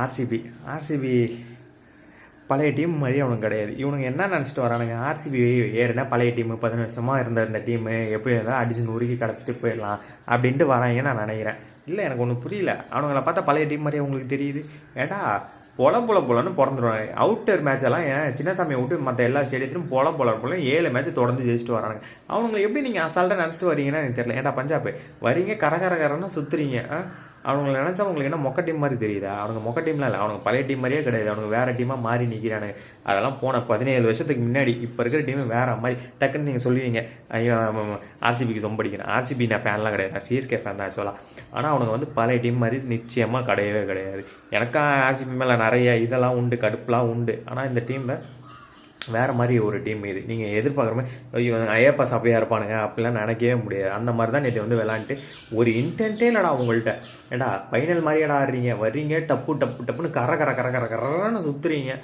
RCB RCB பழைய team மாதிரியே அவனுக்கு கிடையாது. இவனுங்க என்ன நினச்சிட்டு வரானுங்க, ஆர்சிபி ஏறுனா பழைய டீமு 15 வருஷமாக இருந்த இந்த டீமு எப்படி இருந்தாலும் அடிச்சு நொறுக்கி கிடச்சிட்டு போயிடலாம் அப்படின்ட்டு வராங்கன்னு நான் நினைக்கிறேன். இல்லை, எனக்கு ஒன்றும் புரியல. அவனுங்களை பார்த்தா பழைய டீம் மாதிரியே உங்களுக்கு தெரியுது. ஏடா பொலன்னு பிறந்துடுவாங்க. அவுட்டர் மேட்ச் எல்லாம் ஏன் சின்னசாமியை விட்டு மற்ற எல்லா ஸ்டேடியத்திலும் போல 7 மேட்ச் தொடர்ந்து ஜெயிச்சுட்டு வரானுங்க. அவனுங்களை எப்படி நீங்கள் அசால்ட்டாக நினச்சிட்டு வரீங்கன்னா எனக்கு தெரியல. ஏன்டா பஞ்சாப் வரீங்க கரகரன்னு சுற்றுறீங்க. அவனுங்களை நினச்சா உங்களுக்கு என்ன மொக்க டீம் மாதிரி தெரியுதா? அவனுக்கு மொக்க டீம்லாம் இல்லை, அவனுக்கு பழைய டீம் மாதிரியே கிடையாது. அவனுக்கு வேறு டீமாக மாறி நிற்கிறானுங்க. அதெல்லாம் போன 17 வருஷத்துக்கு முன்னாடி. இப்போ இருக்கிற டீமு வேறு மாதிரி. டக்குன்னு நீங்கள் சொல்லுவீங்க, ஐயோ ஆர்சிபிக்கு ரொம்ப அடிக்கிறேன். ஆர்சிபி நான் ஃபேன்லாம் கிடையாது, நான் சிஎஸ்கே ஃபேன் தான் சொல்லலாம். ஆனால் அவனுக்கு வந்து பழைய டீம் மாதிரி நிச்சயமாக கிடையவே கிடையாது. எனக்கா ஆர்சிபி மேலே நிறைய இதெல்லாம் உண்டு, கடுப்புலாம் உண்டு. ஆனால் இந்த டீமில் வேறு மாதிரி ஒரு டீம் இது. நீங்கள் எதிர்பார்க்குற மாதிரி ஐயப்பா சபையாக இருப்பானுங்க அப்படிலாம் நினைக்கவே முடியாது. அந்த மாதிரி தான் நேற்று வந்து விளாண்டுட்டு ஒரு இன்டென்ட்டே இல்லைடா உங்கள்கிட்ட. ஏடா ஃபைனல் மாதிரியாடா ஆடுறீங்க, வர்றீங்க டப்புன்னு கரன்னு சுற்றுறீங்க.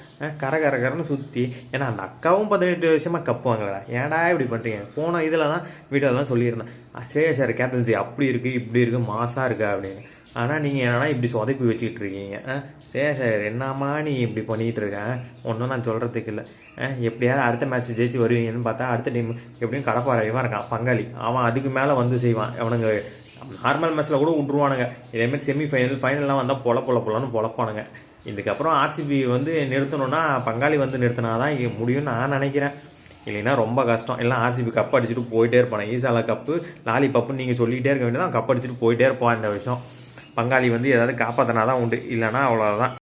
கரன்னு சுற்றி. ஏன்னா அந்த அக்காவும் 18 வருஷமாக கப்பு வாங்கலடா. ஏன்டா இப்படி பண்ணுறீங்க? போன இதில் தான் வீட்டில் தான் சொல்லியிருந்தேன், ஸ்ரேயஸ் ஐயர் கேப்டன்சி அப்படி இருக்குது இப்படி இருக்குது மாசாக இருக்கா அப்படின்னு. ஆனால் நீங்கள் என்னன்னா இப்படி சொதப்பி வச்சுக்கிட்டு இருக்கீங்க. சரி சார், என்னம்மா நீ இப்படி பண்ணிகிட்டு இருக்கேன், ஒன்றும் நான் சொல்கிறதுக்கு இல்லை. எப்படியாவது அடுத்த மேட்ச் ஜெயிச்சு வருவீங்கன்னு பார்த்தா அடுத்த டீம் எப்படியும் கடப்பாறையமாக இருக்கான் பங்காளி. அவன் அதுக்கு மேலே வந்து செய்வான். அவனுங்க நார்மல் மேட்ச்சில் கூட விட்ருவானுங்க. இதேமாதிரி ஃபைனல்லாம் வந்தால் பொலன்னு பொழப்பானுங்க. இதுக்கப்புறம் ஆர்சிபி வந்து நிறுத்தணுன்னா பங்காளி வந்து நிறுத்தினா தான் முடியும்னு நான் நினைக்கிறேன். இல்லைன்னா ரொம்ப கஷ்டம். எல்லாம் ஆர்சிபி கப் அடிச்சுட்டு போயிட்டே இருப்பானே. ஈசாலா கப்பு லாலிபப்புன்னு நீங்கள் சொல்லிகிட்டே இருக்க வேண்டியதான். கப் அடிச்சுட்டு போயிட்டே இருப்பான். இந்த விஷயம் பங்காளி வந்து ஏதாவது காப்பாற்றினா தான் உண்டு, இல்லைன்னா அவ்வளோதான்.